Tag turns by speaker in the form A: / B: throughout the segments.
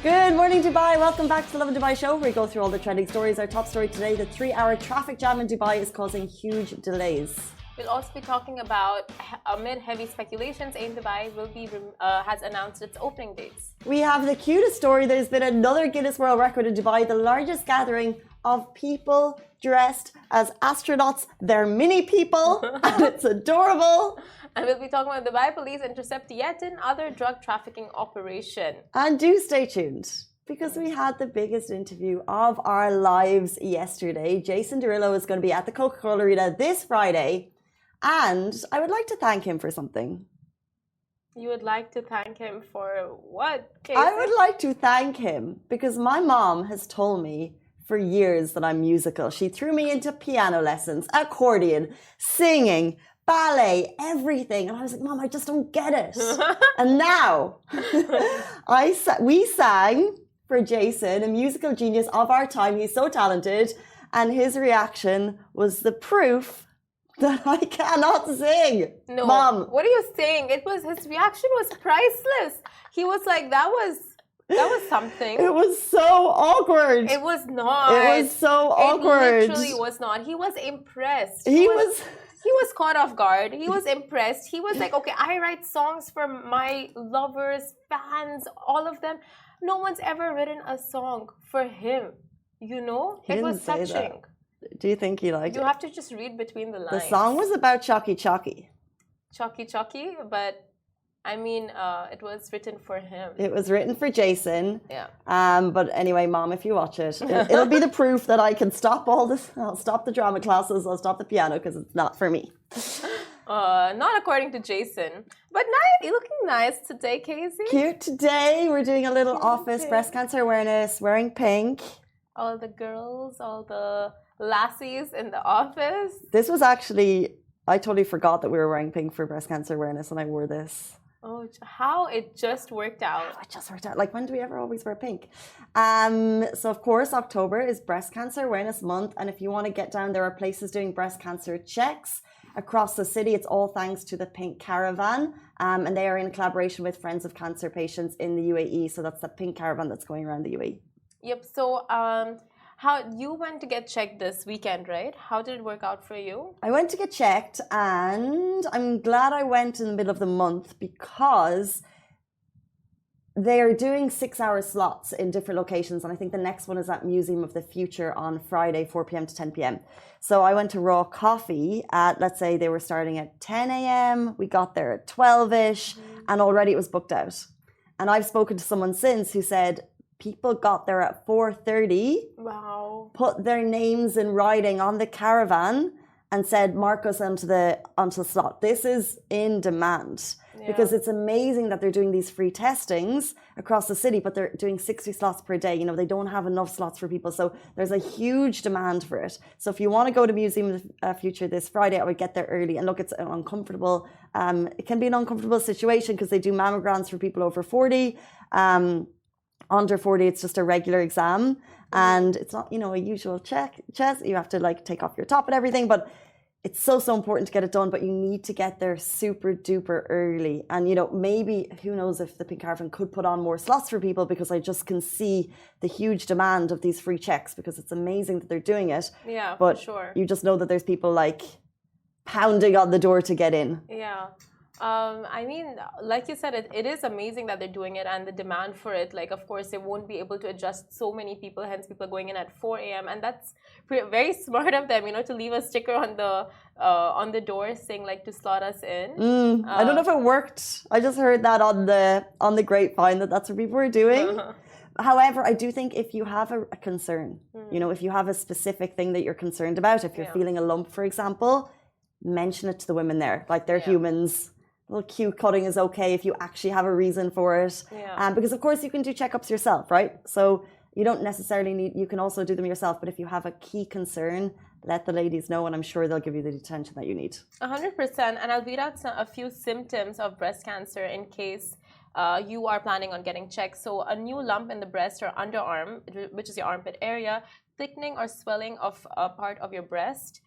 A: Good morning, Dubai. Welcome back to the Lovin Dubai show, where we go through all the trending stories. Our top story today, the 3-hour traffic jam in Dubai is causing huge delays.
B: We'll also be talking about, amid heavy speculations, Ain Dubai has announced its opening dates.
A: We have the cutest story. There's been another Guinness World Record in Dubai, the largest gathering of people dressed as astronauts. They're mini people, and it's adorable.
B: And we'll be talking about Dubai police intercept yet another drug trafficking operation.
A: And do stay tuned, because we had the biggest interview of our lives yesterday. Jason Derulo is going to be at the Coca-Cola Arena this Friday, and I would like to thank him for something.
B: You would like to thank him for what, Casey?
A: I would like to thank him because my mom has told me for years that I'm musical. She threw me into piano lessons, accordion, singing, ballet, everything. And I was like, Mom, I just don't get it. And now we sang for Jason, a musical genius of our time. He's so talented. And his reaction was the proof that I cannot sing.
B: No,
A: Mom.
B: What are you saying? His reaction was priceless. He was like, that was something.
A: It was so awkward.
B: It was not.
A: It was so awkward.
B: It literally was not. He was impressed.
A: He was
B: caught off guard. He was impressed. He was like, okay, I write songs for my lovers, fans, all of them. No one's ever written a song for him. You know?
A: It
B: was touching.
A: Do you think he liked it?
B: You have to just read between the lines.
A: The song was about Chalky Chalky.
B: Chalky, but I mean, it was written for him.
A: It was written for Jason.
B: Yeah.
A: But anyway, Mom, if you watch it, it'll be the proof that I can stop all this. I'll stop the drama classes. I'll stop the piano because it's not for me.
B: Not according to Jason. But nice, you're looking nice today, Casey.
A: Cute today. We're doing a little office breast cancer awareness, wearing pink.
B: All the girls, all the lassies in the office.
A: This was actually, I totally forgot that we were wearing pink for breast cancer awareness, and I wore this.
B: Oh, how it just worked out.
A: It just worked out. Like, when do we ever always wear pink? So, of course, October is Breast Cancer Awareness Month. And if you want to get down, there are places doing breast cancer checks across the city. It's all thanks to the Pink Caravan. And they are in collaboration with Friends of Cancer Patients in the UAE. So that's the Pink Caravan that's going around the UAE.
B: Yep. So, how you went to get checked this weekend, right? How did it work out for you?
A: I went to get checked, and I'm glad I went in the middle of the month because they are doing 6-hour slots in different locations. And I think the next one is at Museum of the Future on Friday, 4 p.m. to 10 p.m. So I went to Raw Coffee at, let's say they were starting at 10 a.m. We got there at 12-ish, and already it was booked out. And I've spoken to someone since who said, people got there at 4:30.
B: Wow.
A: Put their names in writing on the caravan and said, mark us onto the slot. This is in demand because it's amazing that they're doing these free testings across the city, but they're doing 60 slots per day. You know, they don't have enough slots for people. So there's a huge demand for it. So if you want to go to Museum of the Future this Friday, I would get there early. And look, it's an uncomfortable, it can be an uncomfortable situation because they do mammograms for people over 40. Under 40, it's just a regular exam, and it's not, you know, a usual chest. You have to like take off your top and everything, but it's so important to get it done. But you need to get there super duper early, and you know, maybe who knows if the Pink Caravan could put on more slots for people, because I just can see the huge demand of these free checks, because it's amazing that they're doing it.
B: Yeah,
A: but
B: for sure.
A: You just know that there's people like pounding on the door to get in.
B: Yeah. I mean, like you said, it is amazing that they're doing it, and the demand for it. Like, of course, they won't be able to adjust so many people. Hence, people are going in at 4 a.m. And that's very smart of them, you know, to leave a sticker on the door saying like to slot us in.
A: I don't know if it worked. I just heard that on the grapevine that's what people were doing. However, I do think if you have a concern, you know, if you have a specific thing that you're concerned about, if you're feeling a lump, for example, mention it to the women there. Like, they're humans. A little cute cutting is okay if you actually have a reason for it. Because of course you can do checkups yourself, right? So you don't necessarily you can also do them yourself, but if you have a key concern, let the ladies know, and I'm sure they'll give you the attention that you need.
B: 100%. And I'll read out a few symptoms of breast cancer in case you are planning on getting checked. So a new lump in the breast or underarm, which is your armpit area, thickening or swelling of a part of your breast,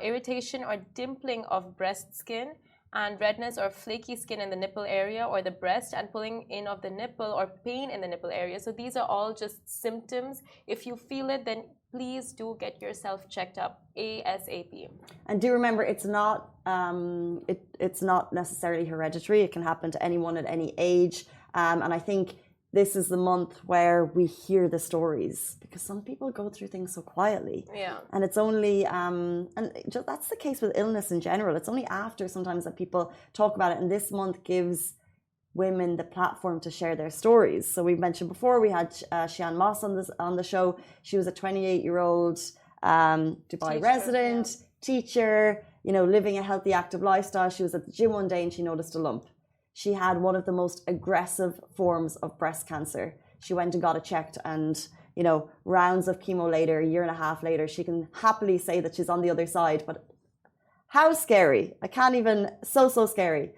B: irritation or dimpling of breast skin, and redness or flaky skin in the nipple area or the breast, and pulling in of the nipple or pain in the nipple area. So these are all just symptoms. If you feel it, then please do get yourself checked up ASAP.
A: And do remember, it's not it's not necessarily hereditary. It can happen to anyone at any age. And I think this is the month where we hear the stories, because some people go through things so quietly.
B: Yeah.
A: And it's only, and that's the case with illness in general. It's only after sometimes that people talk about it. And this month gives women the platform to share their stories. So we mentioned before, we had Shian Moss on the show. She was a 28-year-old Dubai resident, teacher, you know, living a healthy, active lifestyle. She was at the gym one day and she noticed a lump. She had one of the most aggressive forms of breast cancer. She went and got it checked, and, you know, rounds of chemo later, a year and a half later, she can happily say that she's on the other side. But how scary. I can't even, so scary.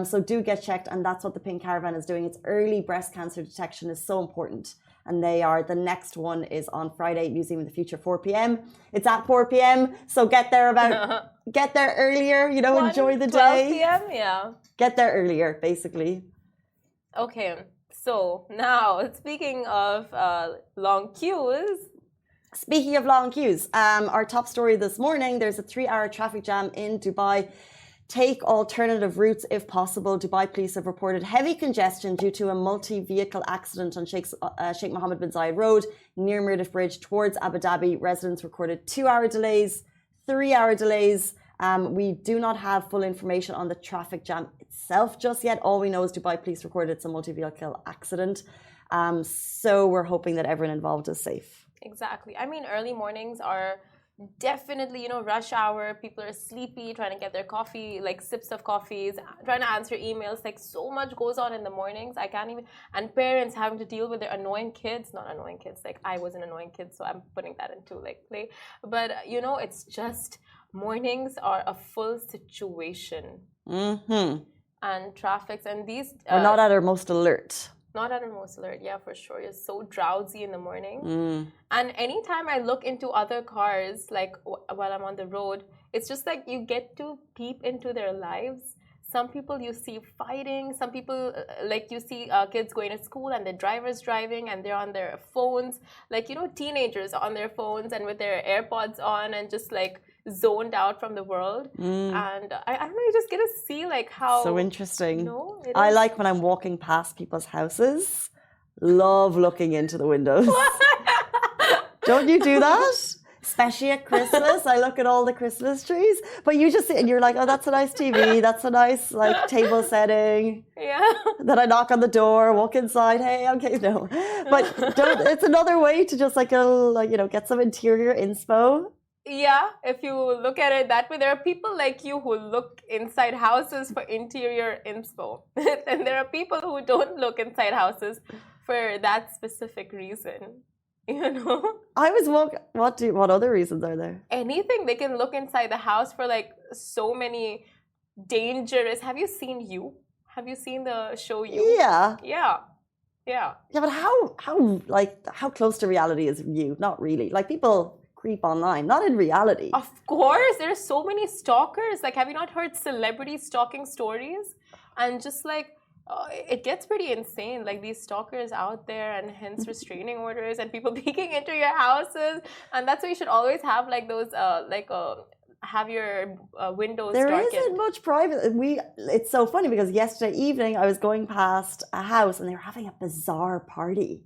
A: So do get checked, and that's what the Pink Caravan is doing. It's early breast cancer detection is so important. And the next one is on Friday, Museum of the Future, 4 p.m. It's at 4 p.m. So get there earlier, you know, enjoy the
B: 12
A: day.
B: p.m., yeah.
A: Get there earlier, basically.
B: Okay, so now speaking of long queues.
A: Speaking of long queues, our top story this morning, there's a 3-hour traffic jam in Dubai. Take alternative routes if possible. Dubai police have reported heavy congestion due to a multi-vehicle accident on Sheikh Mohammed bin Zayed Road near Mirdif Bridge towards Abu Dhabi. Residents recorded 2-hour delays, 3-hour delays. We do not have full information on the traffic jam itself just yet. All we know is Dubai police recorded it's a multi-vehicle accident. So we're hoping that everyone involved is safe.
B: Exactly. I mean, early mornings are definitely, you know, rush hour. People are sleepy, trying to get their coffee, like sips of coffees, trying to answer emails. Like, so much goes on in the mornings. I can't even. And parents having to deal with their annoying kids. Not annoying kids. Like, I was an annoying kid, so I'm putting that into like play. But you know, it's just mornings are a full situation.
A: Mm-hmm.
B: And traffics and these.
A: We're not at our most alert.
B: Not at our most alert, yeah, for sure. You're so drowsy in the morning. And anytime I look into other cars, like while I'm on the road, it's just like you get to peep into their lives. Some people you see fighting, some people, like you see kids going to school and the driver's driving and they're on their phones. Like, you know, teenagers on their phones and with their AirPods on and just like zoned out from the world. And I don't know, you just get to see like how...
A: So interesting.
B: No,
A: I like when I'm walking past people's houses, love looking into the windows. Don't you do that? Especially at Christmas, I look at all the Christmas trees. But you just sit and you're like, oh, that's a nice TV. That's a nice like table setting.
B: Yeah.
A: Then I knock on the door, walk inside. Hey, okay, no. But it's another way to just like, you know, get some interior inspo.
B: Yeah, if you look at it that way, there are people like you who look inside houses for interior inspo. And there are people who don't look inside houses for that specific reason. You know?
A: I was what other reasons are there?
B: Anything. They can look inside the house for like so many dangerous... Have you seen You? Have you seen the show You?
A: Yeah.
B: Yeah. Yeah.
A: Yeah, but how close to reality is You? Not really. Like, people creep online, not in reality.
B: Of course, there are so many stalkers. Like, have you not heard celebrity stalking stories? And just like, it gets pretty insane. Like, these stalkers out there, and hence restraining orders and people peeking into your houses. And that's why you should always have like those, have your windows
A: There
B: darkened.
A: isn't much private. It's so funny because yesterday evening I was going past a house and they were having a bizarre party.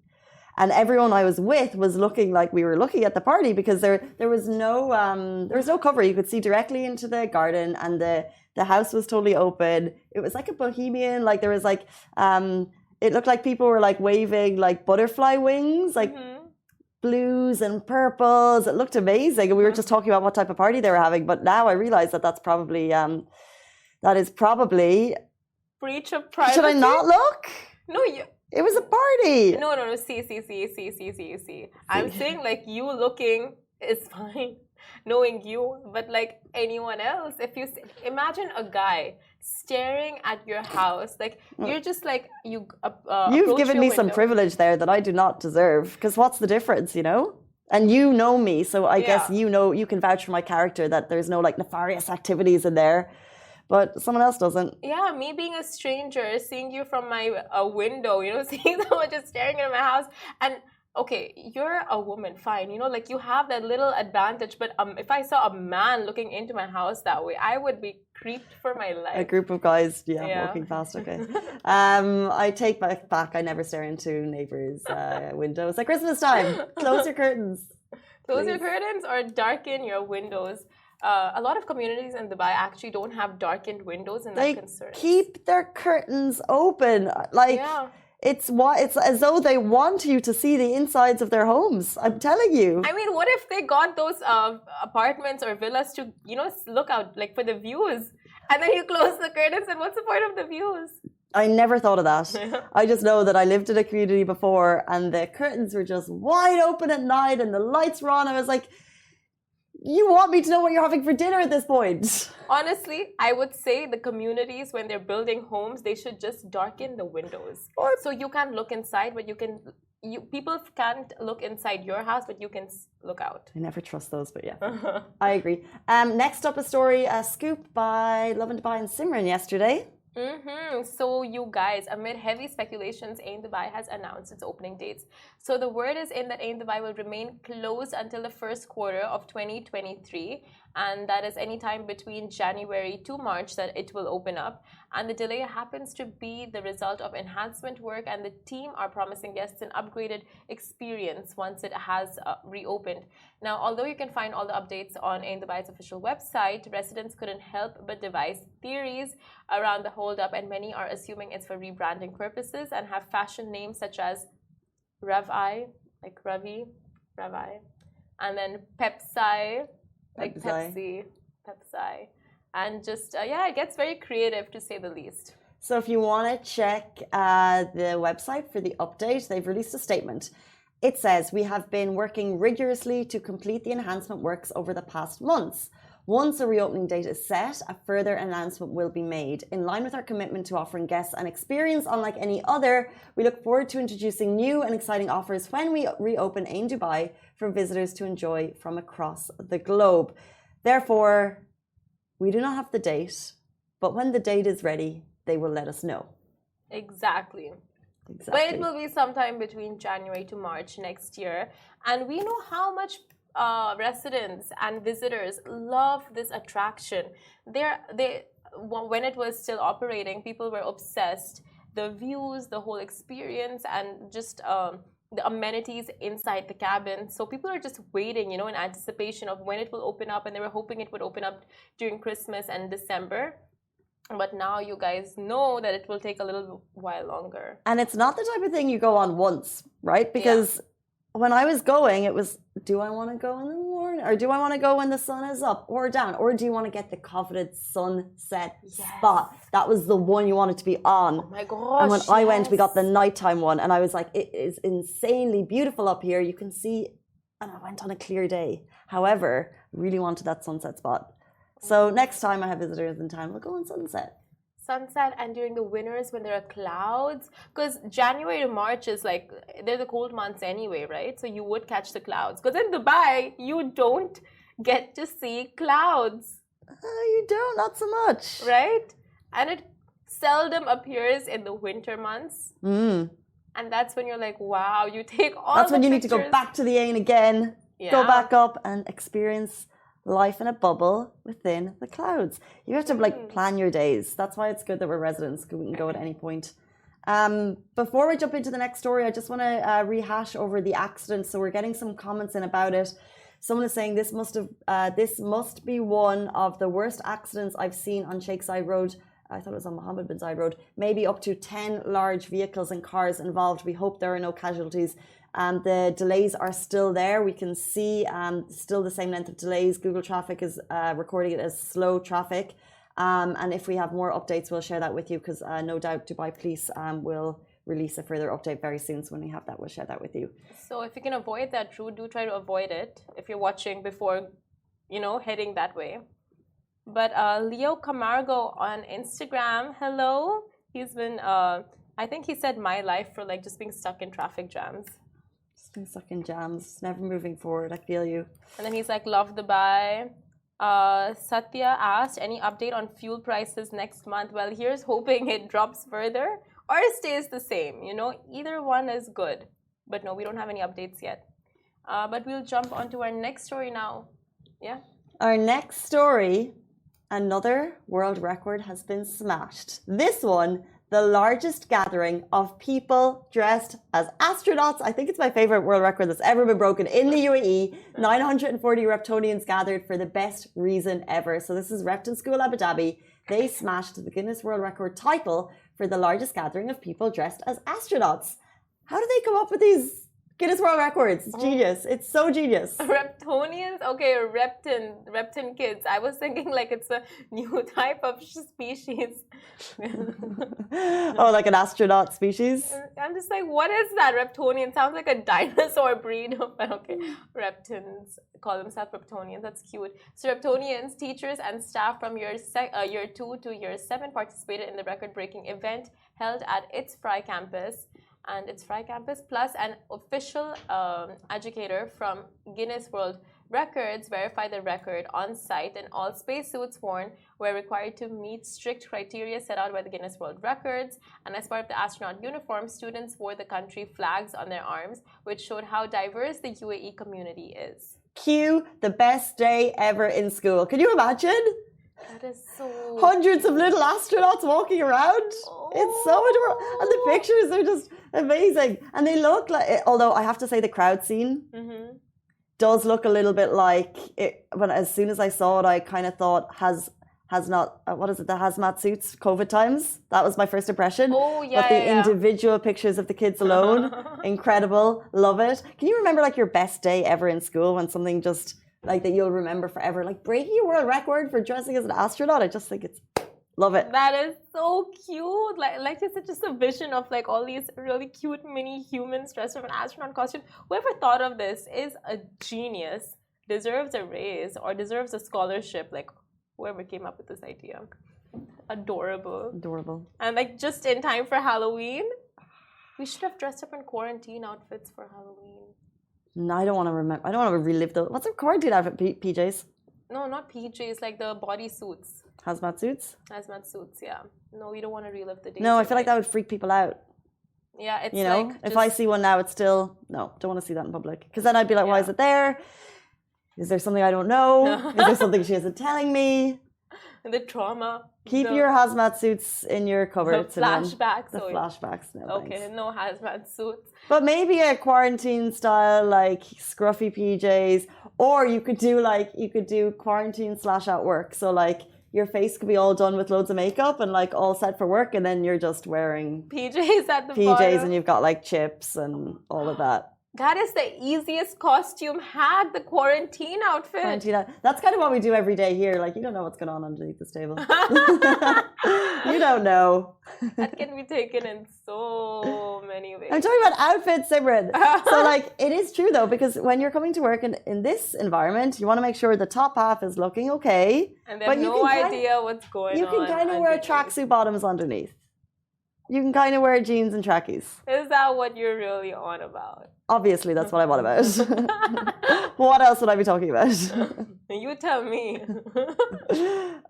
A: And everyone I was with was looking like we were looking at the party because there was no cover. You could see directly into the garden, and the house was totally open. It was like a bohemian, like there was like it looked like people were like waving like butterfly wings, like blues and purples. It looked amazing, and we were just talking about what type of party they were having. But now I realize that that is probably
B: breach of privacy.
A: Should I not look?
B: No,
A: it was a party.
B: No. See. I'm saying like you looking is fine, knowing you, but like anyone else, if you
A: imagine
B: a guy staring at your house, like you're just like
A: you've given me some privilege there that I do not deserve. Because what's the difference, you know? And you know me, so I guess you know, you can vouch for my character that there's no like nefarious activities in there. but someone else doesn't.
B: Yeah, me being a stranger, seeing you from my window, seeing someone just staring into my house. And okay, you're a woman, fine, like you have that little advantage. But if I saw a man looking into my house that way, I would be creeped for my life.
A: A group of guys, walking past. Okay, I take back. I never stare into neighbors' windows at Christmas time. Close your curtains.
B: Close your curtains or darken your windows. A lot of communities in Dubai actually don't have darkened windows, and that concerns.
A: Keep their curtains open. It's as though they want you to see the insides of their homes. I'm telling you.
B: I mean, what if they got those apartments or villas to, look out like for the views, and then you close the curtains, and what's the point of the views?
A: I never thought of that. I just know that I lived in a community before, and the curtains were just wide open at night, and the lights were on. I was like, you want me to know what you're having for dinner at this point?
B: Honestly, I would say the communities, when they're building homes, they should just darken the windows. So you can't look inside, but people can't look inside your house, but you can look out.
A: I never trust those, but yeah, I agree. Next up, a story, a scoop by Lovin Dubai and Simran yesterday.
B: So you guys, amid heavy speculations, Ain Dubai has announced its opening dates. So the word is in that Ain Dubai will remain closed until the first quarter of 2023, and that is any time between January to March that it will open up. And the delay happens to be the result of enhancement work, and the team are promising guests an upgraded experience once it has reopened. Now, although you can find all the updates on Ain Dubai's official website, residents couldn't help but devise theories around the hold-up, and many are assuming it's for rebranding purposes and have fashion names such as Ravi, like Ravi, and then Pepsi, like Pepsi, and just it gets very creative, to say the least.
A: So if you want to check the website for the update, they've released a statement. It says, we have been working rigorously to complete the enhancement works over the past months. Once a reopening date is set, a further announcement will be made. In line with our commitment to offering guests an experience unlike any other, we look forward to introducing new and exciting offers when we reopen Ain Dubai for visitors to enjoy from across the globe. Therefore, we do not have the date, but when the date is ready, they will let us know.
B: Exactly. But it will be sometime between January to March next year. And we know how much residents and visitors love this attraction. When it was still operating, people were obsessed. The views, the whole experience, and just the amenities inside the cabin. So people are just waiting, in anticipation of when it will open up, and they were hoping it would open up during Christmas and December. But now you guys know that it will take a little while longer.
A: And it's not the type of thing you go on once, right? Because when I was going, it was, do I want to go in the morning? Or do I want to go when the sun is up or down? Or do you want to get the coveted sunset spot? That was the one you wanted to be on.
B: Oh my gosh.
A: And when I went, we got the nighttime one. And I was like, it is insanely beautiful up here. You can see, and I went on a clear day. However, I really wanted that sunset spot. So next time I have visitors in town, we'll go on sunset.
B: And during the winters when there are clouds, because January to March is like, they're the cold months anyway, right? So you would catch the clouds. Because in Dubai, you don't get to see clouds.
A: You don't, not so much.
B: Right? And it seldom appears in the winter months. And that's when you're like, wow, you take all
A: That's
B: the
A: when you
B: pictures.
A: need to go back to the Ain again, go back up and experience life in a bubble within the clouds. You have to plan your days. That's why it's good that we're residents, because we can go at any point. Before we jump into the next story, I just want to rehash over the accident. So we're getting some comments in about it. Someone is saying this must be one of the worst accidents I've seen on Sheikh Zayed Road. I thought it was on Mohammed bin Zayed Road. Maybe up to 10 large vehicles and cars involved. We hope there are no casualties. The delays are still there. We can see still the same length of delays. Google Traffic is recording it as slow traffic. And if we have more updates, we'll share that with you, because no doubt Dubai Police will release a further update very soon. So when we have that, we'll share that with you.
B: So if you can avoid that route, do try to avoid it if you're watching before, heading that way. But Leo Camargo on Instagram, hello. He's been, I think he said my life for just being stuck in traffic jams.
A: Stuck in jams, never moving forward. I feel you.
B: And then he's like, love Dubai. Satya asked, any update on fuel prices next month? Well, here's hoping it drops further or stays the same. You know, either one is good. But no, we don't have any updates yet. But we'll jump onto our next story now. Yeah.
A: Our next story, another world record has been smashed. This one, the largest gathering of people dressed as astronauts. I think it's my favorite world record that's ever been broken in the UAE. 940 Reptonians gathered for the best reason ever. So this is Repton School Abu Dhabi. They smashed the Guinness World Record title for the largest gathering of people dressed as astronauts. How did they come up with these Guinness World Records? It's genius. It's so genius.
B: Reptonians? Okay, reptin kids. I was thinking like it's a new type of species.
A: Oh, like an astronaut species?
B: I'm just like, what is that? Reptonian sounds like a dinosaur breed. But okay, reptins call themselves Reptonians. That's cute. So Reptonians, teachers and staff from year 2 to year 7 participated in the record-breaking event held at its Fry campus. And its Fry campus, plus an official educator from Guinness World Records verified the record on site, and all spacesuits worn were required to meet strict criteria set out by the Guinness World Records. And as part of the astronaut uniform, students wore the country flags on their arms, which showed how diverse the UAE community is.
A: Cue the best day ever in school. Can you imagine?
B: That is so
A: hundreds of little astronauts walking around.
B: Oh.
A: It's so adorable. And the pictures are just amazing. And they look like, although I have to say the crowd scene does look a little bit like it. But as soon as I saw it, I kind of thought, has not, what is it, the hazmat suits, COVID times? That was my first impression.
B: Oh, yeah.
A: But the individual pictures of the kids alone, incredible. Love it. Can you remember like your best day ever in school when something just like that you'll remember forever, like breaking a world record for dressing as an astronaut? I just think it's, love it.
B: That is so cute. Like it's just a vision of like all these really cute mini humans dressed in an astronaut costume. Whoever thought of this is a genius, deserves a raise or deserves a scholarship. Like whoever came up with this idea. Adorable.
A: Adorable.
B: And like just in time for Halloween. We should have dressed up in quarantine outfits for Halloween.
A: No, I don't want to remember. I don't want to relive those. What's a quarantine outfit? PJs?
B: No, not PJs, like the body suits.
A: Hazmat suits?
B: Hazmat suits, yeah. No, we don't want to relive the days.
A: No, I feel like that would freak people out.
B: Yeah, it's
A: you know,
B: like
A: if I see one now, it's still, no, don't want to see that in public. Because then I'd be like, why is it there? Is there something I don't know? Is there something she isn't telling me?
B: The trauma.
A: Keep your hazmat suits in your cupboard.
B: The flashbacks.
A: The flashbacks. No,
B: okay,
A: thanks.
B: no hazmat suits.
A: But maybe a quarantine style, like scruffy PJs, or you could do quarantine / at work. So like your face could be all done with loads of makeup and like all set for work, and then you're just wearing
B: PJs at the
A: PJs
B: bottom.
A: And you've got like chips and all of that.
B: That is the easiest costume hack, the quarantine outfit.
A: That's kind of what we do every day here. Like, you don't know what's going on underneath this table. You don't know.
B: That can be taken in so many ways.
A: I'm talking about outfits, Simran. So, like, it is true, though, because when you're coming to work in this environment, you want to make sure the top half is looking okay.
B: And they have no idea what's going on.
A: You can kind of wear tracksuit bottoms underneath. You can kind of wear jeans and trackies.
B: Is that what you're really on about?
A: Obviously, that's what I'm on about. What else would I be talking about?
B: You tell me.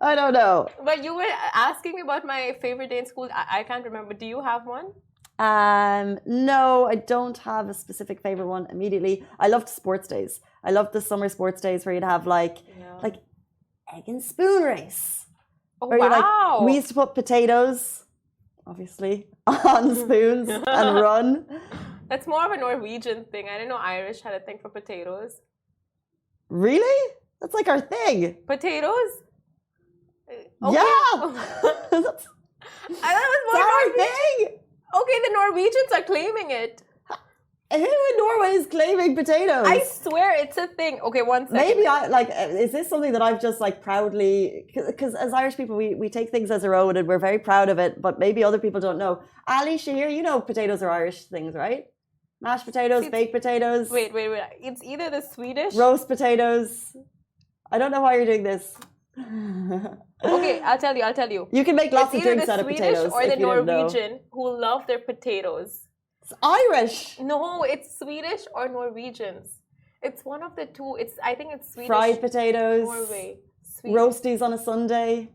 A: I don't know.
B: But you were asking me about my favorite day in school. I can't remember. Do you have one?
A: No, I don't have a specific favorite one immediately. I loved sports days. I loved the summer sports days where you'd have like egg and spoon race.
B: Oh,
A: where
B: wow.
A: We used to put potatoes, obviously, on spoons and run.
B: That's more of a Norwegian thing. I didn't know Irish had a thing for potatoes.
A: Really? That's like our thing.
B: Potatoes? Okay.
A: Yeah.
B: I thought it was more
A: our
B: Norwegian.
A: thing.
B: Okay, the Norwegians are claiming it.
A: Who in Norway is claiming potatoes?
B: I swear it's a thing. Okay, one second.
A: Maybe is this something that I've just like proudly, because as Irish people, we take things as our own and we're very proud of it, but maybe other people don't know. Ali, Shahir, you know potatoes are Irish things, right? Mashed potatoes, baked potatoes.
B: Wait. It's either the Swedish.
A: Roast potatoes. I don't know why you're doing this.
B: Okay, I'll tell you.
A: You can make lots of drinks out of potatoes.
B: Or the Norwegian who love their potatoes.
A: It's Irish.
B: No, it's Swedish or Norwegians. It's one of the two. I think it's Swedish.
A: Fried potatoes.
B: Norway. sweet.
A: Roasties on a Sunday.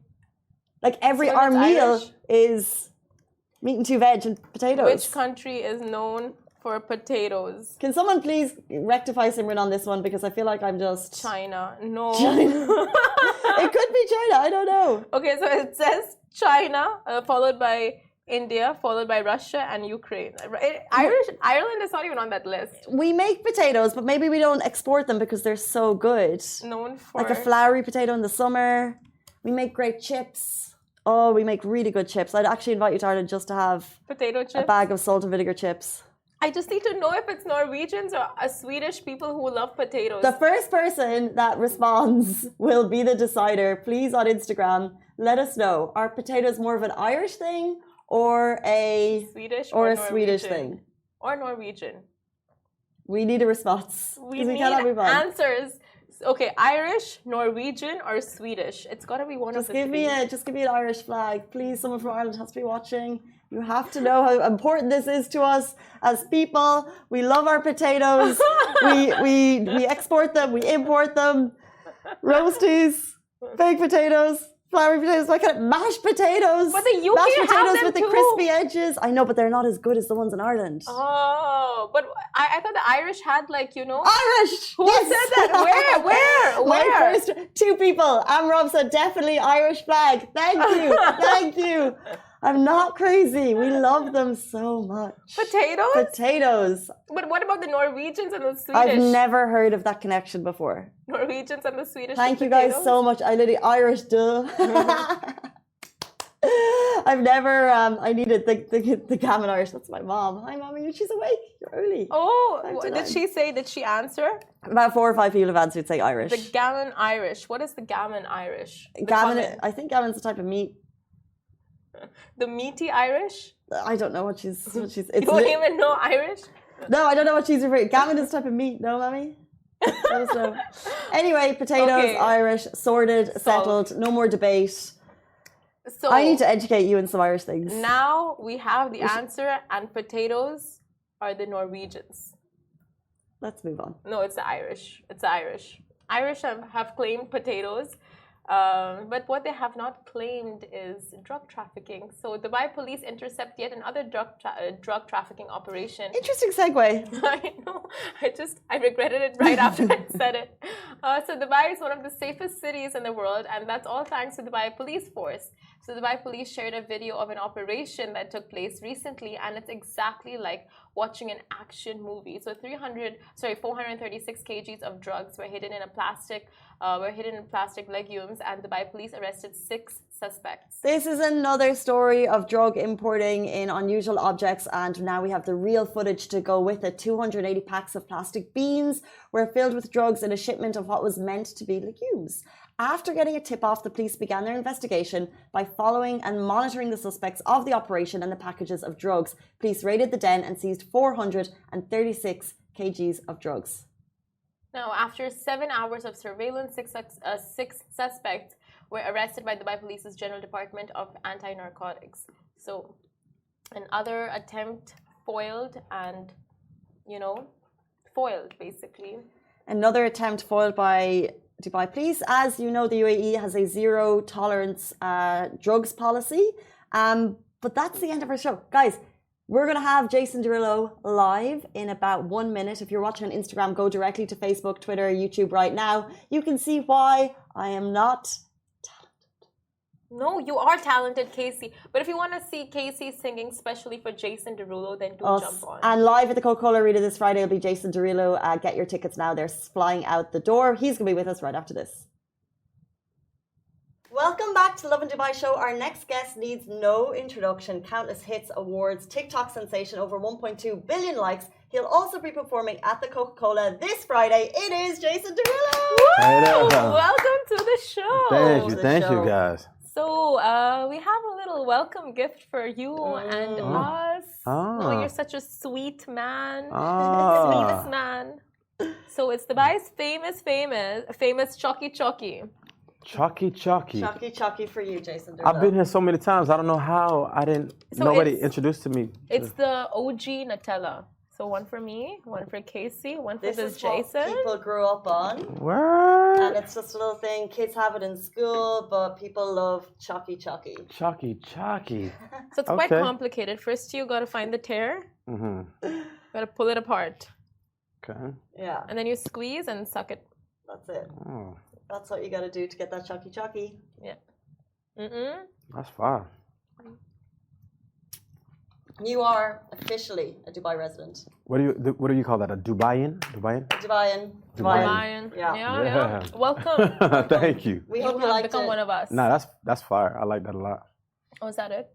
A: Like
B: So
A: our
B: it's
A: meal
B: Irish?
A: is meat and 2 veg and potatoes.
B: Which country is known for potatoes?
A: Can someone please rectify Simran on this one, because I feel like I'm just...
B: China. No.
A: China. It could be China. I don't know.
B: Okay, so it says China, followed by India, followed by Russia and Ukraine. Ireland is not even on that list.
A: We make potatoes, but maybe we don't export them because they're so good.
B: Known for
A: Like a floury potato in the summer. We make great chips. Oh, we make really good chips. I'd actually invite you to Ireland just to have
B: potato chips.
A: A bag of salt and vinegar chips.
B: I just need to know if it's Norwegians or Swedish people who love potatoes.
A: The first person that responds will be the decider. Please, on Instagram, let us know. Are potatoes more of an Irish thing or a Swedish thing?
B: Or Norwegian.
A: We need a response.
B: We need answers. Okay, Irish, Norwegian, or Swedish. It's got to be one of the three.
A: Just give me an Irish flag. Please, someone from Ireland has to be watching. You have to know how important this is to us as people. We love our potatoes. we export them. We import them. Roasties, baked potatoes, floury potatoes. Why can't mashed potatoes?
B: But the UK
A: mashed potatoes
B: have them
A: with the crispy edges. I know, but they're not as good as the ones in Ireland.
B: Oh, but I thought the Irish had
A: Irish.
B: Who said that? Where?
A: My first 2 people. Rob said definitely Irish flag. Thank you. Thank you. I'm not crazy. We love them so much.
B: Potatoes?
A: Potatoes.
B: But what about the Norwegians and the Swedish?
A: I've never heard of that connection before.
B: Norwegians and the Swedish.
A: Thank you guys so much. I literally Irish, duh. I've never, I needed the gammon Irish. That's my mom. Hi, mommy. She's awake. You're early.
B: Oh, did she answer?
A: About 4 or 5 people have answered say Irish.
B: The gammon Irish. What is the gammon Irish?
A: I think gammon's a type of meat.
B: The meaty Irish?
A: I don't know what she's.
B: You don't even know Irish?
A: No, I don't know what she's referring to. Gammon is a type of meat. No, mommy? Anyway, potatoes, okay. Irish, sorted, settled. No more debate. So I need to educate you in some Irish things.
B: Now we have the answer, and potatoes are the Norwegians.
A: Let's move on.
B: No, it's the Irish. It's the Irish. Irish have claimed potatoes. But what they have not claimed is drug trafficking. So Dubai police intercept yet another drug trafficking operation.
A: Interesting segue.
B: I know. I regretted it right after I said it. So Dubai is one of the safest cities in the world, and that's all thanks to Dubai police force. So Dubai police shared a video of an operation that took place recently, and it's exactly like watching an action movie. So 436 kgs of drugs were hidden in plastic legumes, and Dubai police arrested 6 suspects.
A: This is another story of drug importing in unusual objects, and now we have the real footage to go with it. 280 packs of plastic beans were filled with drugs in a shipment of what was meant to be legumes. After getting a tip-off, the police began their investigation by following and monitoring the suspects of the operation and the packages of drugs. Police raided the den and seized 436 kgs of drugs.
B: Now, after 7 hours of surveillance, 6 suspects were arrested by Dubai Police's General Department of Anti-Narcotics. So, another attempt foiled and, foiled basically. Another attempt foiled by Dubai Police. As you know, the UAE has a zero tolerance drugs policy. But that's the end of our show. Guys, we're going to have Jason Derulo live in about 1 minute. If you're watching on Instagram, go directly to Facebook, Twitter, YouTube right now. You can see why I am not talented. No, you are talented, Casey. But if you want to see Casey singing especially for Jason Derulo, then do jump on. And live at the Coca-Cola Arena this Friday will be Jason Derulo. Get your tickets now. They're flying out the door. He's going to be with us right after this. Welcome back to Lovin Dubai Show. Our next guest needs no introduction. Countless hits, awards, TikTok sensation, over 1.2 billion likes. He'll also be performing at the Coca-Cola this Friday. It is Jason Derulo. Welcome to the show.
C: Thank you guys.
B: So we have a little welcome gift for you and us. Oh, you're such a sweet man. Sweetest man. So it's Dubai's famous Chucky Chucky.
C: Chucky.
A: Chucky for you, Jason Derulo.
C: I've been here so many times. I don't know how nobody introduced to me.
B: It's the OG Nutella. So one for me, one for Casey, one for
A: This
B: this
A: is what
B: Jason.
A: people grew up on.
C: What?
A: And it's just a little thing. Kids have it in school, but people love chalky.
C: Chalky.
B: So it's quite
C: Okay.
B: complicated. First, you got to find the tear.
C: Mm-hmm.
B: Got to pull it apart.
C: Okay.
A: Yeah,
B: And then you squeeze and suck it.
A: that's it.
C: Oh,
A: That's what you got to do to get that chalky.
B: Yeah. Mm-mm.
C: that's fine.
A: You are officially a Dubai resident.
C: What do you call that? A Dubayan?
A: Dubayan.
B: Lion.
A: Yeah.
B: Yeah. Welcome.
C: Thank you.
A: We
B: You
A: hope you
B: have
A: liked
B: become
A: it.
B: one of us.
C: Nah, that's fire. I like that a lot.
B: Oh, is that it?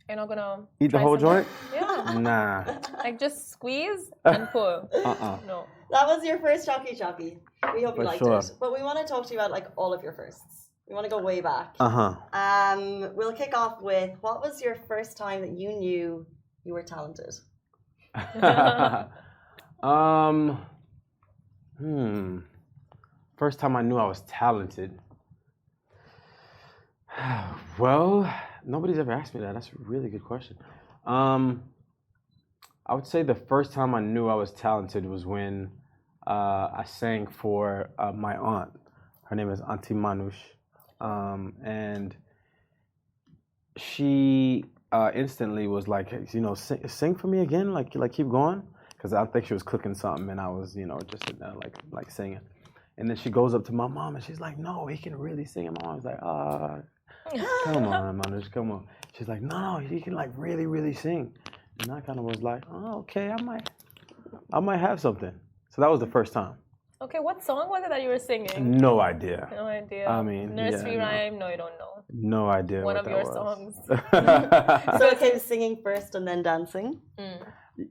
B: You're not gonna
C: Eat the
B: try
C: whole
B: some
C: joint?
B: more? Yeah.
C: Nah.
B: Like just squeeze and pull. No.
A: That was your first chalky. We hope you
C: For
A: liked
C: sure.
A: it. But we want to talk to you about like all of your firsts. We want to go way back.
C: Uh-huh.
A: We'll kick off with what was your first time that you knew you were talented?
C: First time I knew I was talented. Well, nobody's ever asked me that. That's a really good question. I would say the first time I knew I was talented was when I sang for my aunt. Her name is Auntie Manush. And she instantly was like, sing for me again, like keep going, because I think she was cooking something, and I was, just sitting there like singing, and then she goes up to my mom and she's like, no, he can really sing. And my mom's like, come on, Manush, come on. She's like, no, he can like really sing, and I kind of was like, oh, okay, I might have something. So that was the first time.
B: Okay, what song was it that you were singing?
C: No idea.
B: No idea.
C: I mean,
B: Nursery
C: yeah, no.
B: rhyme? No, you don't know.
C: No idea.
B: One
C: what
B: of
C: that
B: your
C: was.
B: songs.
A: So it came singing first and then dancing?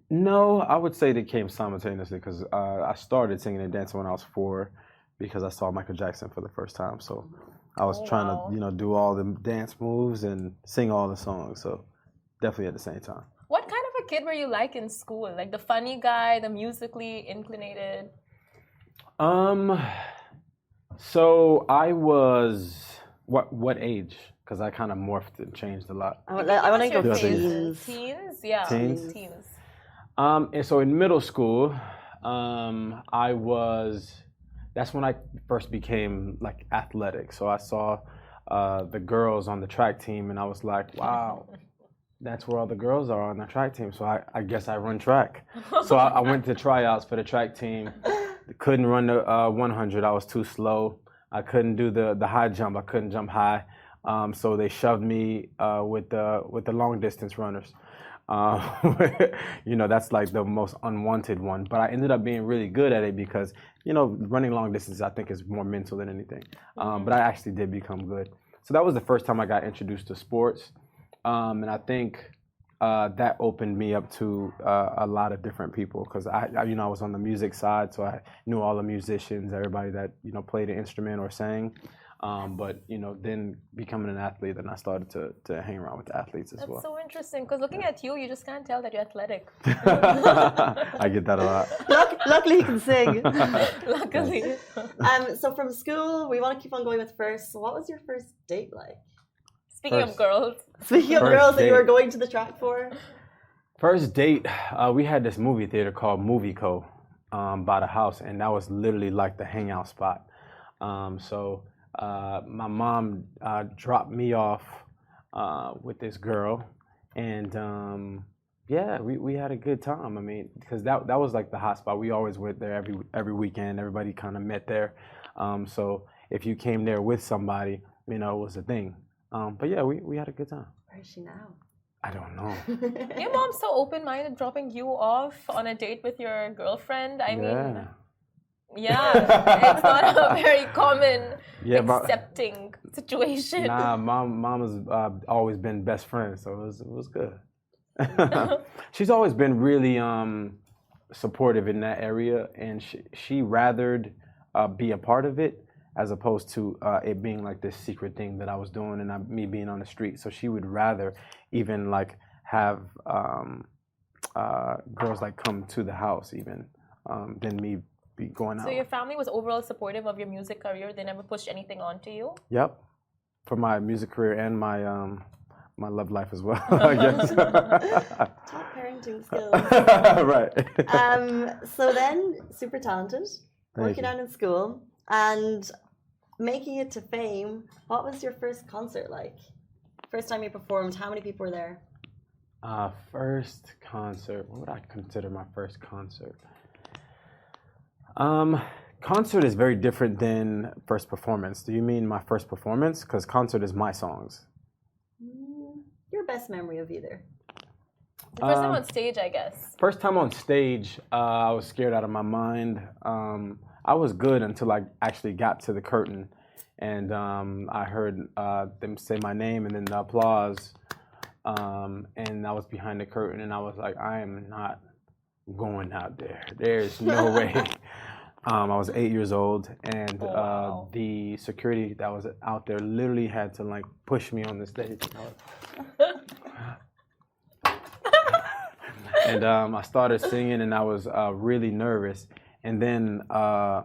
C: No, I would say they came simultaneously because I started singing and dancing when I was 4 because I saw Michael Jackson for the first time. So I was trying to, do all the dance moves and sing all the songs. So definitely at the same time.
B: What kind of a kid were you like in school? Like the funny guy, the musically inclinated?
C: So I was what age? Because I kind of morphed and changed a lot.
A: I want to go
B: What's your
A: teens.
B: Teens? Yeah.
C: Teens? And so in middle school, that's when I first became like athletic. So I saw the girls on the track team, and I was like, wow, that's where all the girls are on the track team. So I guess I run track. So I went to tryouts for the track team. Couldn't run the 100. I was too slow. I couldn't do the high jump. I couldn't jump high. So they shoved me with the long distance runners. That's like the most unwanted one. But I ended up being really good at it because, running long distance I think is more mental than anything. But I actually did become good. So that was the first time I got introduced to sports. And I think that opened me up to a lot of different people because I was on the music side, so I knew all the musicians, everybody that played an instrument or sang. But then becoming an athlete, then I started to hang around with the athletes as well.
B: That's so interesting because looking at you, you just can't tell that you're athletic.
C: I get that a lot.
A: Luckily, he can sing.
B: Luckily.
A: So from school, we want to keep on going with first. So what was your first date like?
B: Speaking of girls.
A: Speaking of
C: First
A: girls that you
C: date.
A: were going to the track for?
C: First date, we had this movie theater called Movie Co. By the house, and that was literally like the hangout spot. My mom dropped me off with this girl, and we had a good time. I mean, because that was like the hot spot. We always went there every weekend. Everybody kind of met there. So if you came there with somebody, it was a thing. But yeah, we had a good time.
A: Where is she now?
C: I don't know.
B: Your mom's so open-minded, dropping you off on a date with your girlfriend. I mean, it's not a very common accepting situation.
C: Nah, mom has always been best friends, so it was good. She's always been really supportive in that area, and she rathered be a part of it as opposed to it being like this secret thing that I was doing and me being on the street. So she would rather even like have girls like come to the house even than me be going out.
B: So your family was overall supportive of your music career? They never pushed anything onto you?
C: Yep, for my music career and my love life as well, I guess.
A: Talk parenting skills.
C: Right.
A: So then, super talented, working out in school, and making it to fame. What was your first concert like? First time you performed, how many people were there?
C: First concert. What would I consider my first concert? Concert is very different than first performance. Do you mean my first performance? Because concert is my songs.
A: Your best memory of either.
B: The first time on stage, I guess.
C: First time on stage, I was scared out of my mind. I was good until I actually got to the curtain, and I heard them say my name and then the applause, and I was behind the curtain, and I was like, I am not going out there. There's no way. I was 8 years old, and the security that was out there literally had to like push me on the stage. And I started singing, and I was really nervous. And then I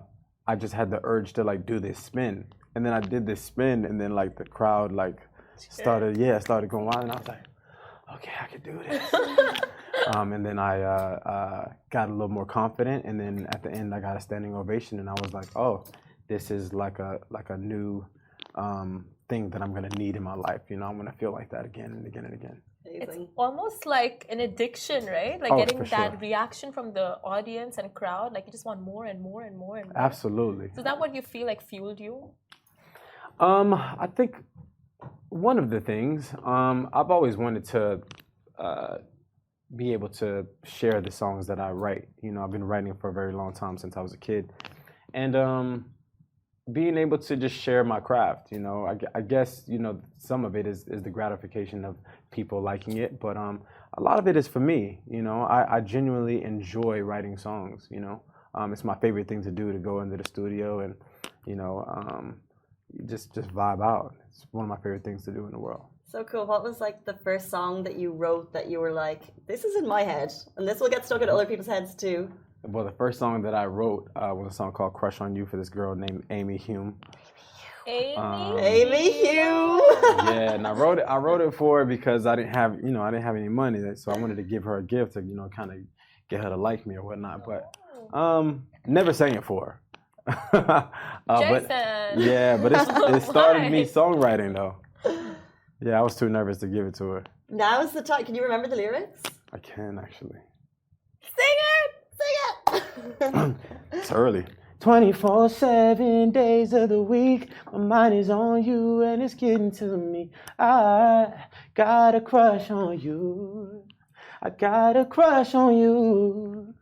C: just had the urge to like do this spin, and then I did this spin, and then like the crowd like started going wild, and I was like, okay, I can do this. And then I got a little more confident, and then at the end I got a standing ovation, and I was like, oh, this is like a new thing that I'm gonna need in my life. You know, I'm gonna feel like that again and again and again.
B: It's almost like an addiction, right? Like getting that reaction from the audience and crowd. Like you just want more and more and more and more.
C: Absolutely.
B: So is that what you feel like fueled you?
C: I think one of the things I've always wanted to be able to share the songs that I write. You know, I've been writing for a very long time, since I was a kid, and being able to just share my craft. You know, I guess, you know, some of it is the gratification of people liking it, but a lot of it is for me. You know, I genuinely enjoy writing songs. You know, it's my favorite thing to do, to go into the studio and, you know, just vibe out. It's one of my favorite things to do in the world.
A: So cool. What was like the first song that you wrote that you were like, this is in my head, and this will get stuck in other people's heads too?
C: Well, the first song that I wrote was a song called "Crush on You" for this girl named Amy Hume.
A: Amy Hume.
C: Yeah, and I wrote it for her because I didn't have any money, so I wanted to give her a gift to, you know, kind of get her to like me or whatnot. But never sang it for her. But it started me songwriting though. Yeah, I was too nervous to give it to her.
A: Now's the time. Can you remember the lyrics?
C: I can actually.
A: Sing it! Sing it!
C: It's early. 24/7 days of the week, my mind is on you and it's getting to me. I got a crush on you. I got a crush on you.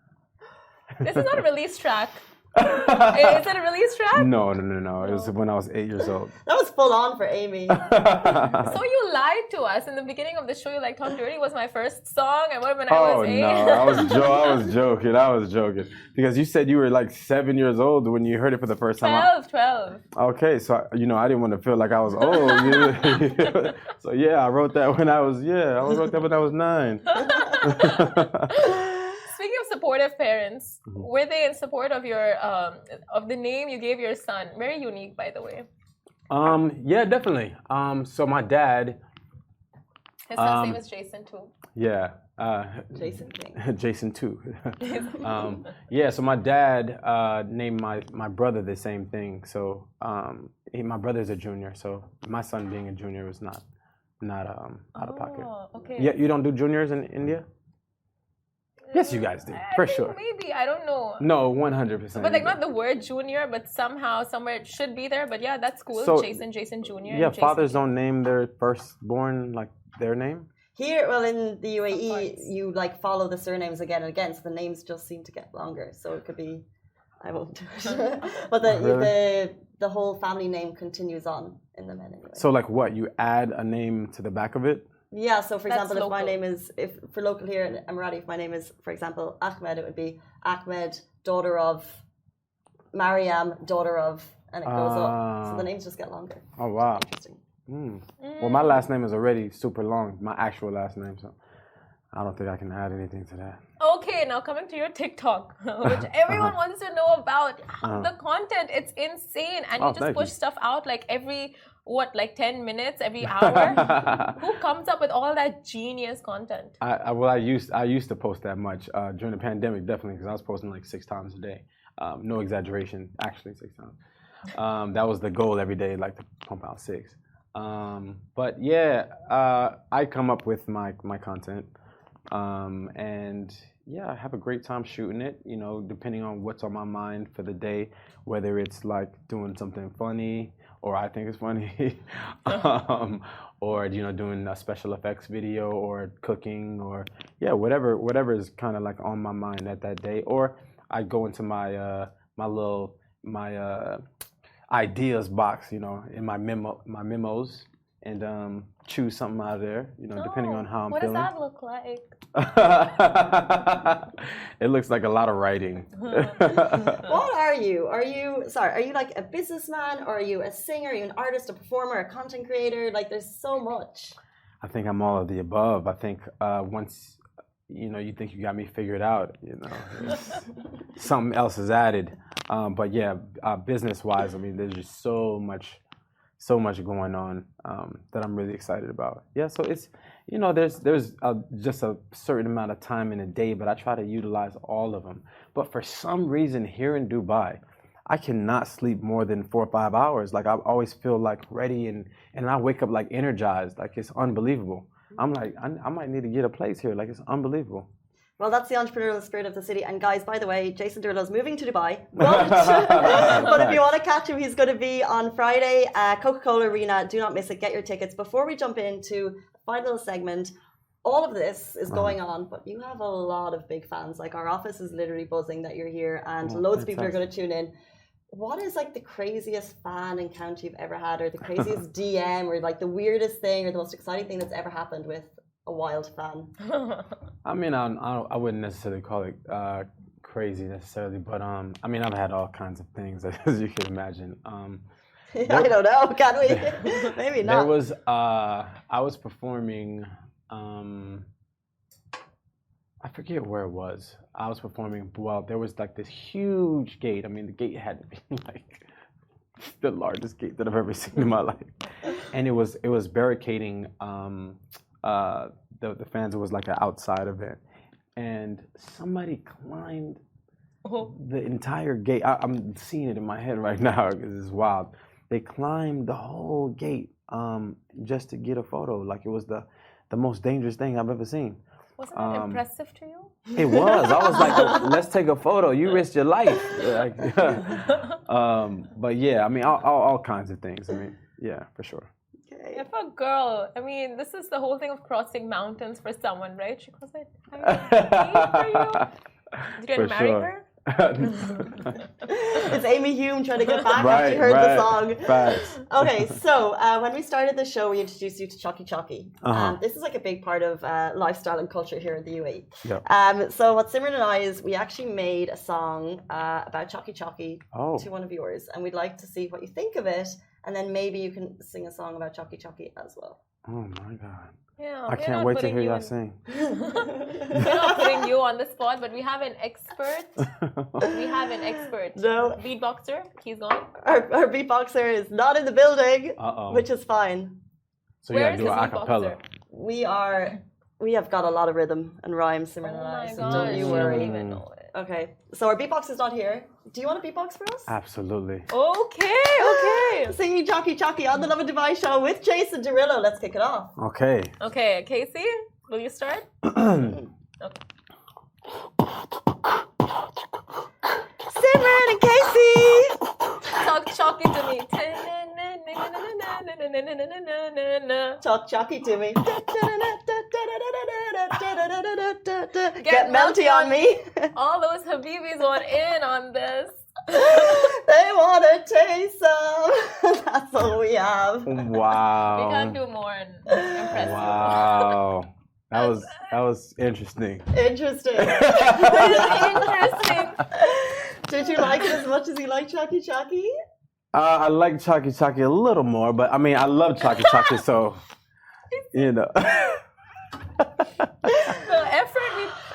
B: This is not a release track. Is it a release track?
C: No. It was when I was 8 years old.
A: That was full on for Amy.
B: So you lied to us in the beginning of the show. You like, Talk Dirty was my first song, and what when I was 8?
C: Oh no, I was joking. Because you said you were like 7 years old when you heard it for the first time.
B: 12.
C: Okay, so you know I didn't want to feel like I was old. So yeah, I wrote that when I was 9.
B: Speaking of supportive parents, were they in support of your of the name you gave your son? Very unique, by the way.
C: Yeah, definitely. So my dad.
B: His son's name is Jason too.
C: Yeah.
A: Jason King.
C: Jason too. Yeah. So my dad named my brother the same thing. So my brother's a junior. So my son being a junior was not out of pocket.
B: Okay.
C: Yeah, you don't do juniors in India? Yes, you guys do, for sure.
B: Maybe, I don't know.
C: No, 100%.
B: But like not the word junior, but somehow, somewhere it should be there. But yeah, that's cool.
C: So,
B: Jason Jr.
C: Yeah, fathers don't name their firstborn like their name?
A: Here, well, in the UAE, you like follow the surnames again and again, so the names just seem to get longer. So it could be, I won't do it. But the whole family name continues on in the men anyway.
C: So like what? You add a name to the back of it?
A: Yeah, so for example, if my name is, for local here in Emirati, if my name is, for example, Ahmed, it would be Ahmed, daughter of Mariam, daughter of, and it goes up. So the names just get longer.
C: Oh, wow.
A: Interesting.
C: Well, my last name is already super long, my actual last name, so I don't think I can add anything to that.
B: Okay, now coming to your TikTok, which everyone wants to know about. The content, it's insane. And you just push stuff out like every what, like 10 minutes every hour? Who comes up with all that genius content?
C: I used to post that much during the pandemic, definitely, because I was posting like 6 times a day. No exaggeration, actually 6 times. That was the goal every day, like to pump out 6. But yeah, I come up with my content, and yeah, I have a great time shooting it. You know, depending on what's on my mind for the day, whether it's like doing something funny or I think it's funny, or you know, doing a special effects video or cooking or yeah, whatever is kind of like on my mind at that day. Or I go into my ideas box, you know, in my memos, and choose something out of there, you know, depending on how I'm feeling.
B: What does that look like?
C: It looks like a lot of writing.
A: What are you? Are you like a businessman, or are you a singer? Are you an artist, a performer, a content creator? Like, there's so much.
C: I think I'm all of the above. I think once you know, you think you got me figured out, you know, something else is added. But yeah, business-wise, I mean, there's just so much going on that I'm really excited about. Yeah, so it's, you know, there's just a certain amount of time in a day, but I try to utilize all of them. But for some reason here in Dubai, I cannot sleep more than 4 or 5 hours. Like, I always feel like ready, and I wake up like energized. Like, it's unbelievable. I'm like, I might need to get a place here. Like, it's unbelievable.
A: Well, that's the entrepreneurial spirit of the city. And guys, by the way, Jason Derulo is moving to Dubai. But if you want to catch him, he's going to be on Friday at Coca-Cola Arena. Do not miss it. Get your tickets. Before we jump into the final segment, all of this is going on, but you have a lot of big fans. Like, our office is literally buzzing that you're here, and loads of people are going to tune in. What is like the craziest fan encounter you've ever had, or the craziest DM, or like the weirdest thing, or the most exciting thing that's ever happened with a wild fan?
C: I mean, I wouldn't necessarily call it crazy necessarily, but I mean, I've had all kinds of things, as you can imagine.
A: I don't know, can we? Maybe not.
C: There was I was performing. I forget where it was. I was performing. Well, there was like this huge gate. I mean, the gate had to be like the largest gate that I've ever seen in my life, and it was barricading the fans. It was like an outside event, and somebody climbed the entire gate. I'm seeing it in my head right now because it's wild. They climbed the whole gate just to get a photo. Like, it was the most dangerous thing I've ever seen.
B: Wasn't it impressive to you?
C: It was. I was like, let's take a photo. You risked your life. Like, but yeah, I mean, all kinds of things. I mean, yeah, for sure.
A: Okay.
B: If a girl, I mean, this is the whole thing of crossing mountains for someone, right? She goes, for you. Did you marry her?
A: It's Amy Hume trying to get back after she heard the song.
C: Facts.
A: Okay, so when we started the show, we introduced you to Chocky Chocky. This is like a big part of lifestyle and culture here in the UAE.
C: Yep.
A: So what Simran and I is, we actually made a song about Chocky Chocky to one of yours, and we'd like to see what you think of it, and then maybe you can sing a song about Chocky Chocky as well.
C: Oh my God.
B: Yeah,
C: I can't wait to hear y'all sing.
B: We're not putting you on the spot, but we have an expert.
A: No.
B: Beatboxer, he's gone.
A: Our beatboxer is not in the building, which is fine.
C: So you gotta do an acapella.
A: We have got a lot of rhythm and rhyme, Simran and I, so don't you worry.
B: I don't even know it.
A: Okay, so our beatbox is not here. Do you want to beatbox for us?
C: Absolutely.
B: Okay.
A: Singing Chocky Chocky on the Lovin Dubai show with Jason Derulo. Let's kick it off.
C: Okay,
B: Casey, will you start? Okay.
A: Simran and Casey!
B: Talk Chocky to me.
A: Talk Chocky to me. Get melty on me.
B: All those Habibis want in on this.
A: They want to taste some. That's all we have.
C: Wow.
B: We can't do more impressive.
C: Wow. That was interesting.
A: Interesting.
B: Interesting.
A: Did you like it as much as you like Chocky Chocky?
C: I like Chocky Chocky a little more, but I mean, I love Chocky Chocky, so you know.
B: The effort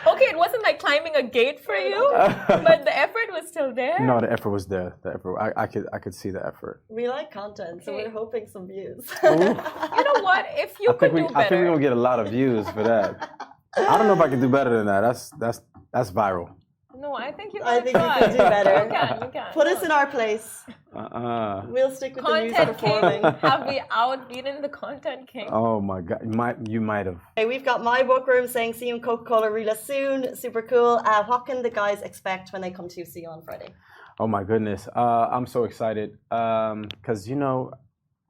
B: Okay, it wasn't like climbing a gate for you, but the effort was still there.
C: No, the effort was there. The effort, I could see the effort.
A: We like content, so we're hoping some views.
B: You know what? If you could do better.
C: I think we're gonna get a lot of views for that. I don't know if I can do better than that. That's viral.
B: No, I think you
A: I
B: can
A: think you can do better.
B: You can.
A: Put us in our place. We'll stick with the music performing.
B: Have we outbeaten the content king?
C: Oh my God, you might have.
A: Hey, we've got My Book Room saying see you in Coca-Cola Rila soon. Super cool. What can the guys expect when they come to see you on Friday?
C: Oh my goodness, I'm so excited because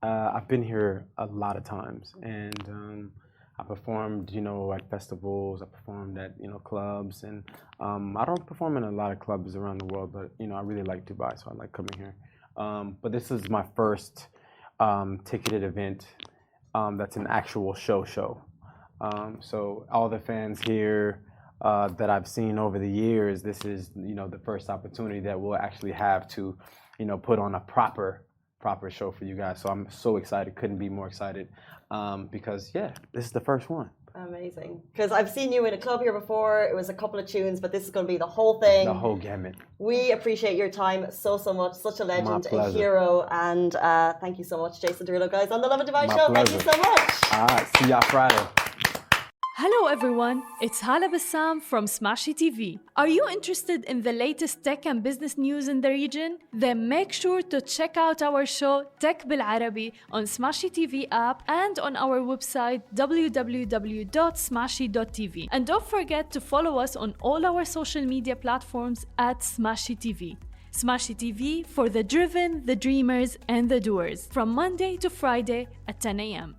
C: I've been here a lot of times, and I performed at festivals. I performed at clubs, and I don't perform in a lot of clubs around the world, but I really like Dubai, so I like coming here. But this is my first ticketed event that's an actual show. So all the fans here that I've seen over the years, this is the first opportunity that we'll actually have to put on a proper show for you guys. So I'm so excited, couldn't be more excited because this is the first one.
A: Amazing. Because I've seen you in a club here before. It was a couple of tunes, but this is going to be the whole thing.
C: The whole gamut.
A: We appreciate your time so much. Such a legend, a hero. And thank you so much, Jason Derulo, guys, on the Lovin Dubai show.
C: Pleasure.
A: Thank you so much.
C: All right. See y'all Friday.
D: Hello everyone, it's Hala Bassam from Smashy TV. Are you interested in the latest tech and business news in the region? Then make sure to check out our show Tech Bil Arabi on Smashy TV app and on our website www.smashy.tv. And don't forget to follow us on all our social media platforms at Smashy TV. Smashy TV for the driven, the dreamers and the doers from Monday to Friday at 10 a.m.